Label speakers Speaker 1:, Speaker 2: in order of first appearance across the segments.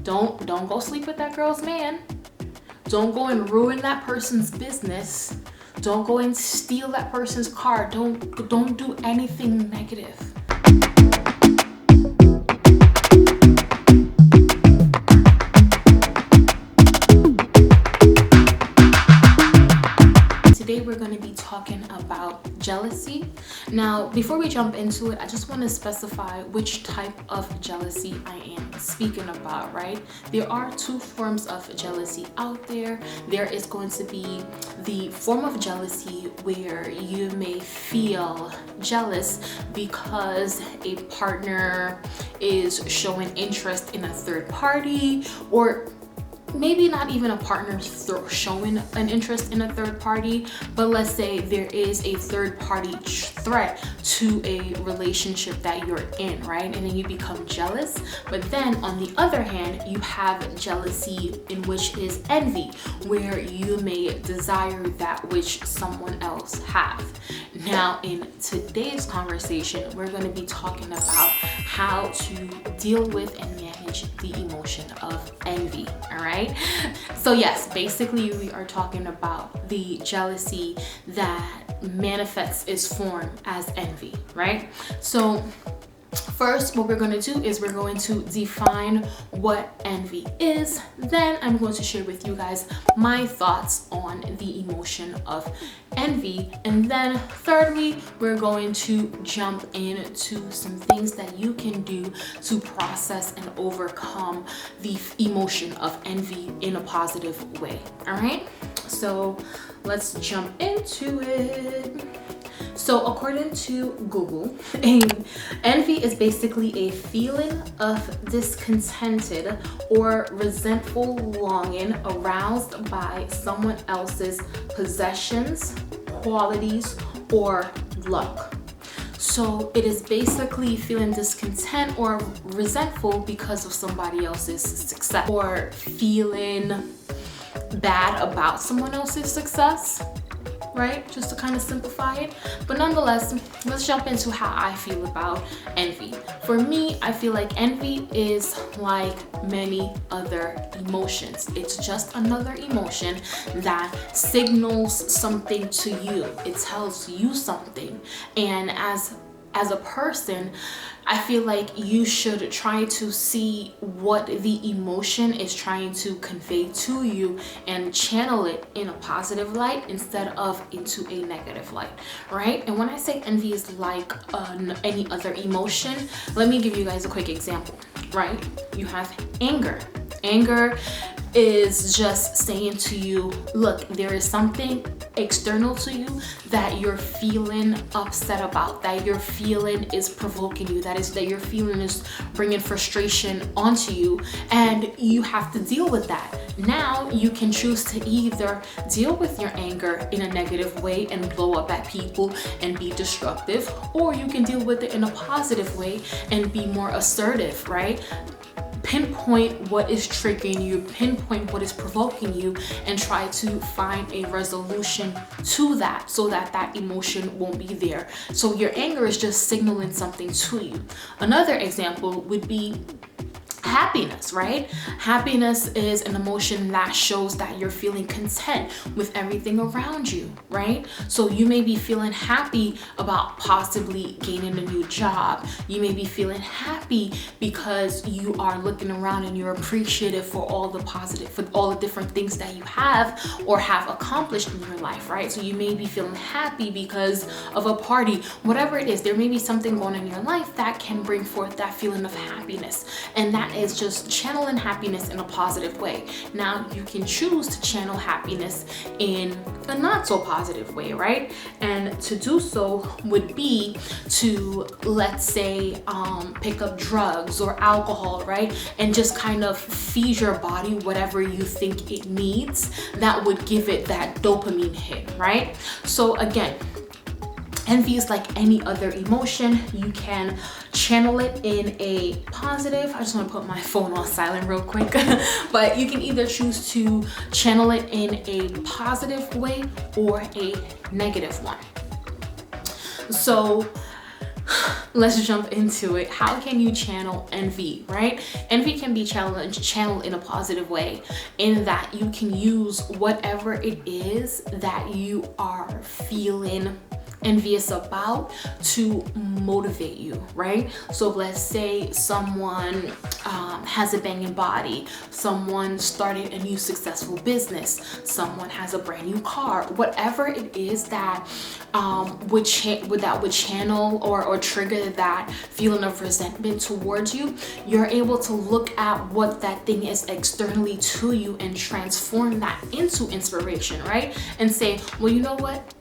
Speaker 1: Don't go sleep with that girl's man. Don't go and ruin that person's business. Don't go and steal that person's car. Don't do anything negative. Today we're going to be talking about jealousy. Now, before we jump into it, I just want to specify which type of jealousy I am speaking about, right? There are two forms of jealousy out there. There is going to be the form of jealousy where you may feel jealous because a partner is showing interest in a third party, or maybe not even a partner showing an interest in a third party, but let's say there is a third party threat to a relationship that you're in, right? And then you become jealous. But then on the other hand, you have jealousy, in which is envy, where you may desire that which someone else have. Now, in today's conversation, we're going to be talking about how to deal with and manage the emotion of envy. All right. So yes, basically we are talking about the jealousy that manifests its form as envy, right? So first, what we're going to do is we're going to define what envy is. Then I'm going to share with you guys my thoughts on the emotion of envy. And then thirdly, we're going to jump into some things that you can do to process and overcome the emotion of envy in a positive way. All right, so let's jump into it. So according to Google, envy is basically a feeling of discontented or resentful longing aroused by someone else's possessions, qualities, or luck. So it is basically feeling discontent or resentful because of somebody else's success, or feeling bad about someone else's success, right? Just to kind of simplify it. But nonetheless, let's jump into how I feel about envy. For me, I feel like envy is like many other emotions. It's just another emotion that signals something to you. It tells you something. And as a person, I feel like you should try to see what the emotion is trying to convey to you and channel it in a positive light instead of into a negative light, right? And when I say envy is like any other emotion, let me give you guys a quick example, right? You have anger. Anger is just saying to you, look, there is something external to you that you're feeling upset about, that you're feeling is provoking you, that your feeling is bringing frustration onto you, and you have to deal with that. Now you can choose to either deal with your anger in a negative way and blow up at people and be destructive, or you can deal with it in a positive way and be more assertive, right? Pinpoint what is triggering you, pinpoint what is provoking you, and try to find a resolution to that so that that emotion won't be there. So your anger is just signaling something to you. Another example would be happiness, right? Happiness is an emotion that shows that you're feeling content with everything around you, right? So you may be feeling happy about possibly gaining a new job. You may be feeling happy because you are looking around and you're appreciative for all the different things that you have or have accomplished in your life, right? So you may be feeling happy because of a party, whatever it is. There may be something going on in your life that can bring forth that feeling of happiness, and that is just channeling happiness in a positive way. Now you can choose to channel happiness in a not so positive way, right? And to do so would be to, let's say, pick up drugs or alcohol, right? And just kind of feed your body whatever you think it needs that would give it that dopamine hit, right? So again, envy is like any other emotion. You can channel it in a positive. I just want to put my phone on silent real quick. But you can either choose to channel it in a positive way or a negative one. So let's jump into it. How can you channel envy, right? Envy can be channeled in a positive way, in that you can use whatever it is that you are feeling envious about to motivate you, right? So let's say someone has a banging body, someone started a new successful business, someone has a brand new car, whatever it is that would channel or trigger that feeling of resentment towards you. You're able to look at what that thing is externally to you and transform that into inspiration, right? And say, well, you know what?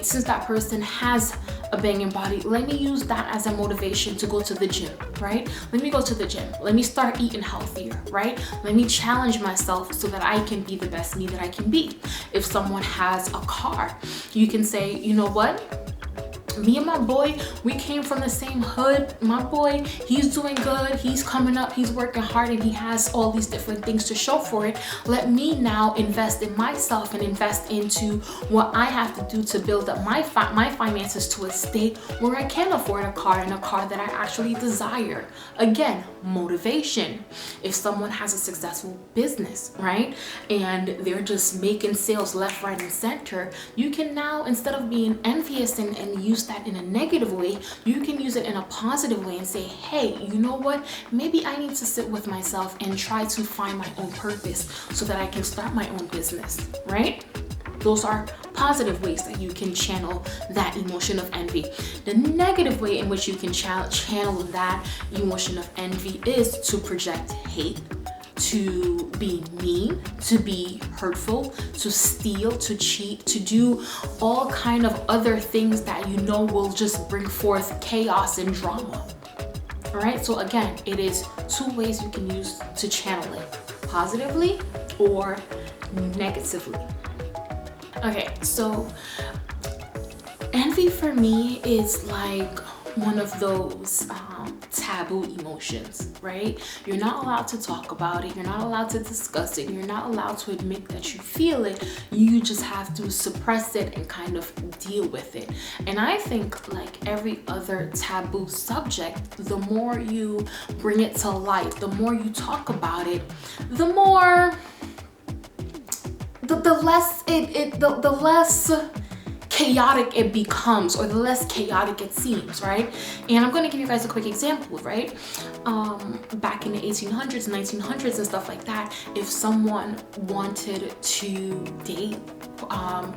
Speaker 1: Since that person has a banging body, let me use that as a motivation to go to the gym, right? Let me go to the gym. Let me start eating healthier, right? Let me challenge myself so that I can be the best me that I can be. If someone has a car, you can say, you know what? Me and my boy, we came from the same hood. My boy, he's doing good. He's coming up. He's working hard, and he has all these different things to show for it. Let me now invest in myself and invest into what I have to do to build up my finances to a state where I can afford a car, and a car that I actually desire. Again, motivation. If someone has a successful business, right, and they're just making sales left, right, and center, you can now, instead of being envious and use that in a negative way, you can use it in a positive way and say, hey, you know what? Maybe I need to sit with myself and try to find my own purpose so that I can start my own business, right? Those are positive ways that you can channel that emotion of envy. The negative way in which you can channel that emotion of envy is to project hate, to be mean, to be hurtful, to steal, to cheat, to do all kind of other things that you know will just bring forth chaos and drama. All right, so again, it is two ways you can use to channel it, positively or negatively. Okay, so envy for me is like one of those taboo emotions, right? You're not allowed to talk about it. You're not allowed to discuss it. You're not allowed to admit that you feel it. You just have to suppress it and kind of deal with it. And I think, like every other taboo subject, the more you bring it to light, the more you talk about it, the more the less chaotic it becomes, or the less chaotic it seems, right? And I'm going to give you guys a quick example, right? Back in the 1800s, 1900s and stuff like that, if someone wanted to date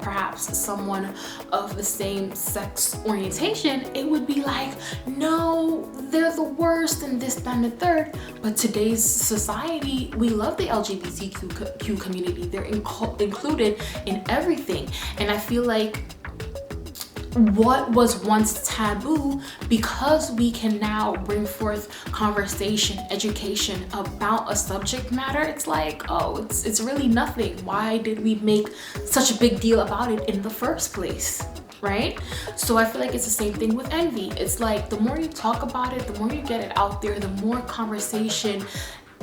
Speaker 1: perhaps someone of the same sex orientation, it would be like, no, they're the worst and this, that, and the third. But today's society, we love the LGBTQ community. They're included in everything. And I feel like what was once taboo, because we can now bring forth conversation, education about a subject matter, it's like, oh, it's really nothing. Why did we make such a big deal about it in the first place, right? So I feel like it's the same thing with envy. It's like the more you talk about it, the more you get it out there, the more conversation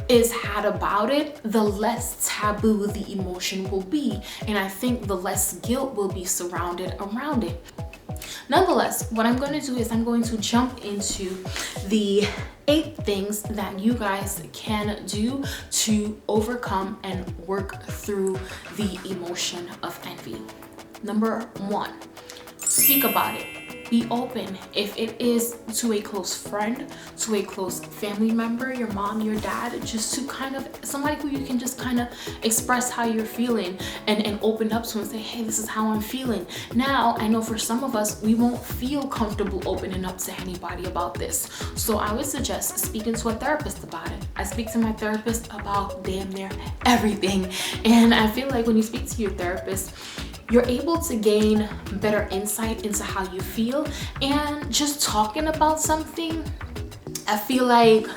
Speaker 1: is had about it, the less taboo the emotion will be. And I think the less guilt will be surrounded around it. Nonetheless, what I'm going to do is I'm going to jump into the 8 things that you guys can do to overcome and work through the emotion of envy. Number 1, speak about it. Be open. If it is to a close friend, to a close family member, your mom, your dad, just to kind of somebody who you can just kind of express how you're feeling and open up to and say, hey, this is how I'm feeling. Now, I know for some of us, we won't feel comfortable opening up to anybody about this. So I would suggest speaking to a therapist about it. I speak to my therapist about damn near everything. And I feel like when you speak to your therapist, you're able to gain better insight into how you feel, and just talking about something, I feel like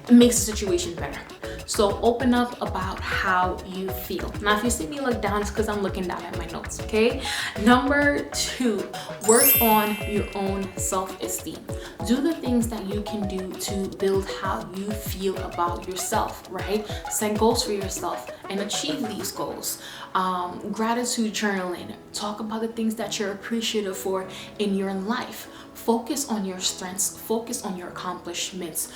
Speaker 1: it makes the situation better. So open up about how you feel. Now, if you see me look down, it's because I'm looking down at my notes, okay? Number 2, work on your own self-esteem. Do the things that you can do to build how you feel about yourself, right? Set goals for yourself and achieve these goals. Gratitude journaling. Talk about the things that you're appreciative for in your life. Focus on your strengths. Focus on your accomplishments.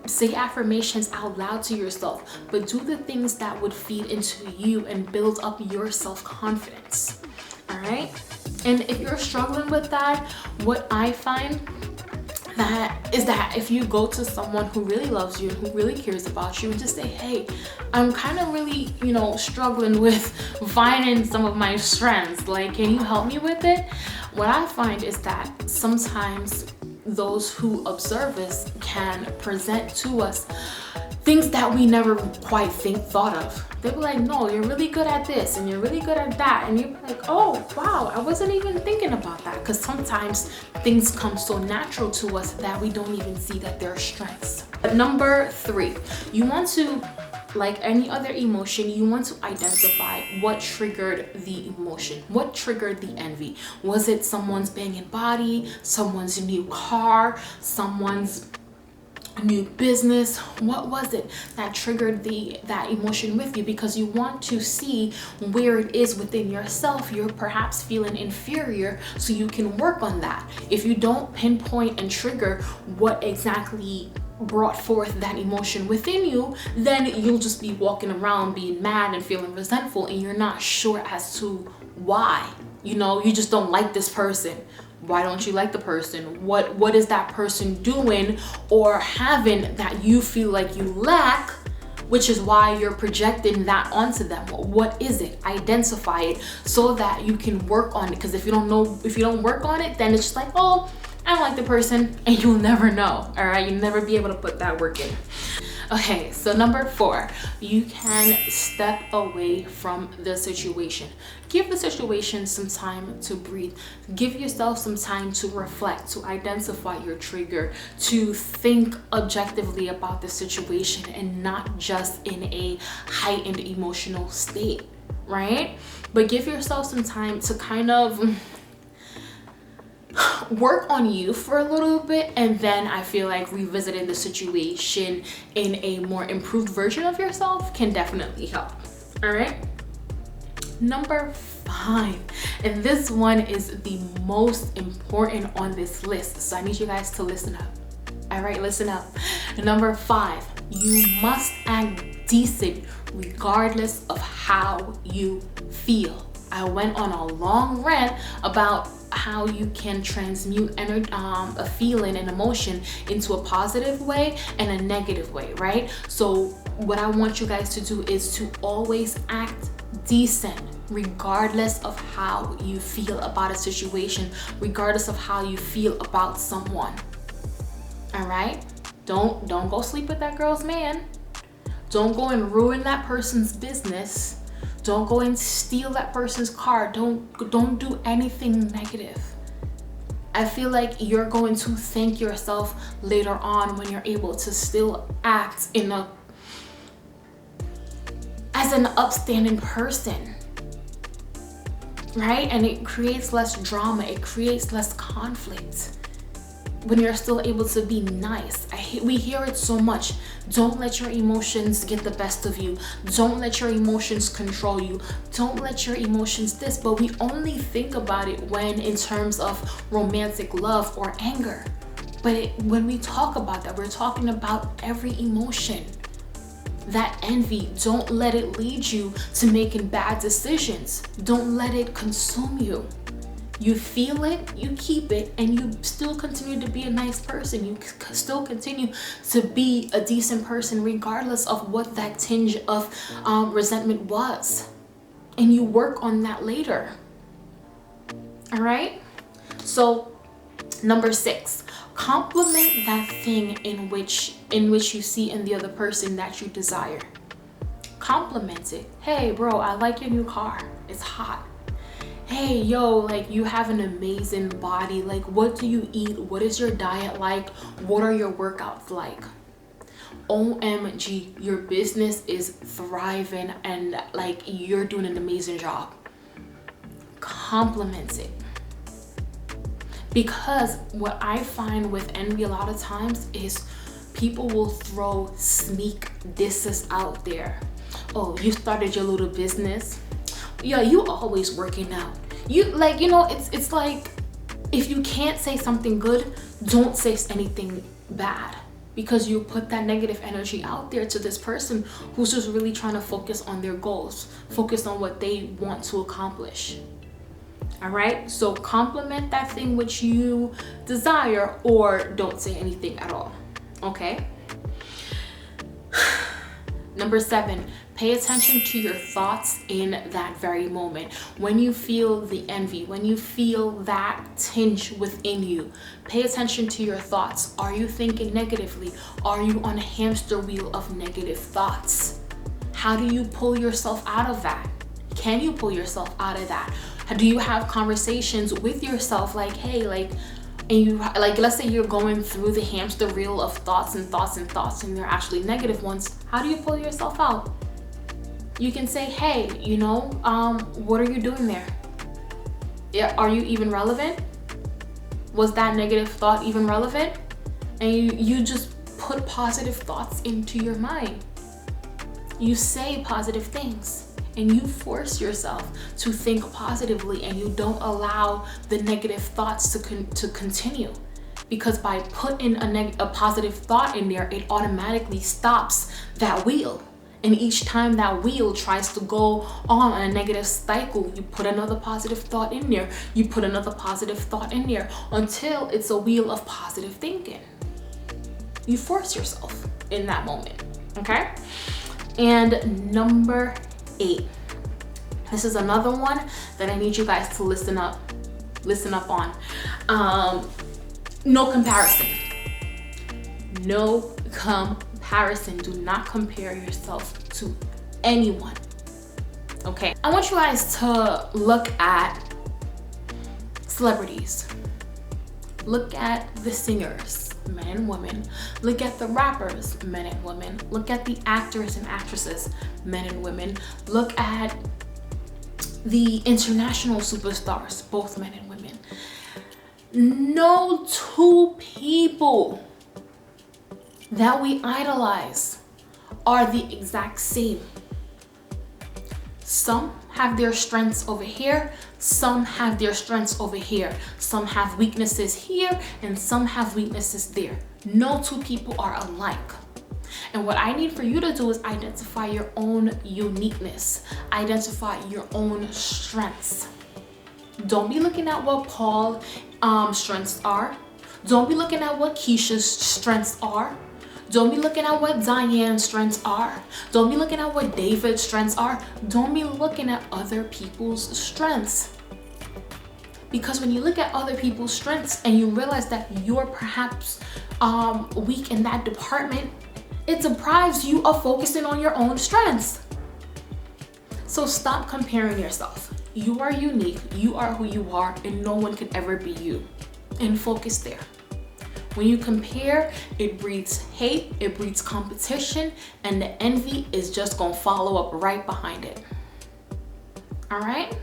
Speaker 1: Say affirmations out loud to yourself, but do the things that would feed into you and build up your self-confidence. All right? And if you're struggling with that, what I find is that if you go to someone who really loves you and who really cares about you and just say, hey, I'm kind of really, struggling with finding some of my strengths. Like, can you help me with it? What I find is that sometimes those who observe us can present to us things that we never quite thought of. They'll be like, no, you're really good at this and you're really good at that. And you're like, oh, wow, I wasn't even thinking about that. Because sometimes things come so natural to us that we don't even see that they're strengths. But number 3, you want to, like any other emotion, you want to identify what triggered the emotion. What triggered the envy? Was it someone's banging body, someone's new car, someone's new business? What was it that triggered that emotion with you? Because you want to see where it is within yourself. You're perhaps feeling inferior, so you can work on that. If you don't pinpoint and trigger what exactly brought forth that emotion within you, then you'll just be walking around being mad and feeling resentful, and you're not sure as to why. You just don't like this person. Why don't you like the person? What is that person doing or having that you feel like you lack, which is why you're projecting that onto them? What is it? Identify it so that you can work on it. Because if you don't work on it, then it's just like, oh, I don't like the person, and you'll never know. All right, you'll never be able to put that work in. Okay, so number 4, you can step away from the situation. Give the situation some time to breathe. Give yourself some time to reflect, to identify your trigger, to think objectively about the situation and not just in a heightened emotional state, right? But give yourself some time to kind of work on you for a little bit, and then I feel like revisiting the situation in a more improved version of yourself can definitely help. All right, number 5, and this one is the most important on this list, so I need you guys to listen up. All right, listen up. Number 5, you must act decent regardless of how you feel. I went on a long rant about how you can transmute a feeling and emotion into a positive way and a negative way, right? So what I want you guys to do is to always act decent regardless of how you feel about a situation, regardless of how you feel about someone. All right? Don't go sleep with that girl's man. Don't go and ruin that person's business. Don't go and steal that person's car. Don't do anything negative. I feel like you're going to thank yourself later on when you're able to still act as an upstanding person, right? And it creates less drama. It creates less conflict when you're still able to be nice. We hear it so much. Don't let your emotions get the best of you. Don't let your emotions control you. Don't let your emotions this, but we only think about it when in terms of romantic love or anger. But when we talk about that, we're talking about every emotion. That envy, don't let it lead you to making bad decisions. Don't let it consume you. You feel it, you keep it, and you still continue to be a nice person. You still continue to be a decent person regardless of what that tinge of resentment was. And you work on that later. All right? So, number 6, compliment that thing in which you see in the other person that you desire. Compliment it. Hey, bro, I like your new car. It's hot. Hey, yo, like, you have an amazing body. Like, what do you eat? What is your diet like? What are your workouts like? OMG, your business is thriving and like you're doing an amazing job. Compliment it. Because what I find with envy a lot of times is people will throw sneak disses out there. Oh, you started your little business. Yeah, you always working out. You like, you know, it's like if you can't say something good, don't say anything bad, because you put that negative energy out there to this person who's just really trying to focus on their goals, focus on what they want to accomplish. All right, so compliment that thing which you desire, or don't say anything at all. Okay. Number 7, pay attention to your thoughts in that very moment. When you feel the envy, when you feel that tinge within you, pay attention to your thoughts. Are you thinking negatively? Are you on a hamster wheel of negative thoughts? How do you pull yourself out of that? Can you pull yourself out of that? Do you have conversations with yourself like, hey, like, and you like, let's say you're going through the hamster wheel of thoughts and thoughts and thoughts, and they're actually negative ones. How do you pull yourself out? You can say, hey, you know, what are you doing there? Yeah, are you even relevant? Was that negative thought even relevant? And you just put positive thoughts into your mind. You say positive things. And you force yourself to think positively, and you don't allow the negative thoughts to continue. Because by putting a positive thought in there, it automatically stops that wheel. And each time that wheel tries to go on a negative cycle, you put another positive thought in there. You put another positive thought in there until it's a wheel of positive thinking. You force yourself in that moment, okay? And number 8. This is another one that I need you guys to listen up on. No comparison. No comparison. Do not compare yourself to anyone. Okay. I want you guys to look at celebrities. Look at the singers, men and women. Look at the rappers, men and women. Look at the actors and actresses, men and women. Look at the international superstars, both men and women. No two people that we idolize are the exact same. Some have their strengths over here, some have their strengths over here, some have weaknesses here, and some have weaknesses there. No two people are alike. And what I need for you to do is identify your own uniqueness, identify your own strengths. Don't be looking at what Paul's strengths are. Don't be looking at what Keisha's strengths are. Don't be looking at what Diane's strengths are. Don't be looking at what David's strengths are. Don't be looking at other people's strengths. Because when you look at other people's strengths and you realize that you're perhaps weak in that department, it deprives you of focusing on your own strengths. So stop comparing yourself. You are unique, you are who you are, and no one can ever be you. And focus there. When you compare, it breeds hate, it breeds competition, and the envy is just gonna follow up right behind it. All right?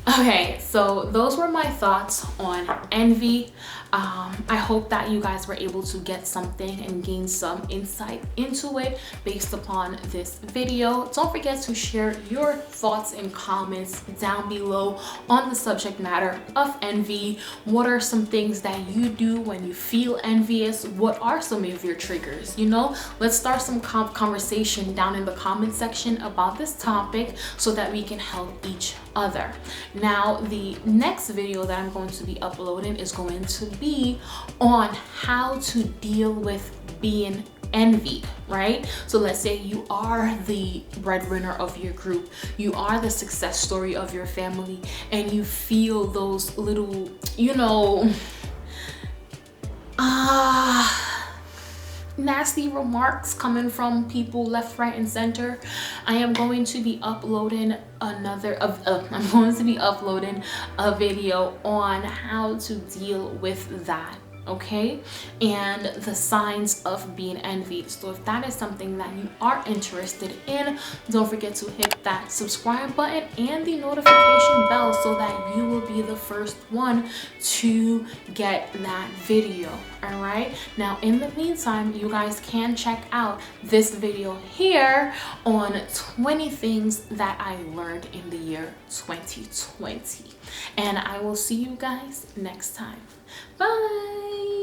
Speaker 1: Okay, so those were my thoughts on envy. I hope that you guys were able to get something and gain some insight into it based upon this video. Don't forget to share your thoughts and comments down below on the subject matter of envy. What are some things that you do when you feel envious? What are some of your triggers? You know, let's start some conversation down in the comment section about this topic so that we can help each other. Now, the next video that I'm going to be uploading is going to be on how to deal with being envied, right? So let's say you are the breadwinner of your group, you are the success story of your family, and you feel those little, you know, nasty remarks coming from people left, right, and center. I am going to be uploading a video on how to deal with that. okay, and the signs of being envied. So if that is something that you are interested in, don't forget to hit that subscribe button and the notification bell so that you will be the first one to get that video. All right, now in the meantime, you guys can check out this video here on 20 things that I learned in the year 2020, and I will see you guys next time. Bye.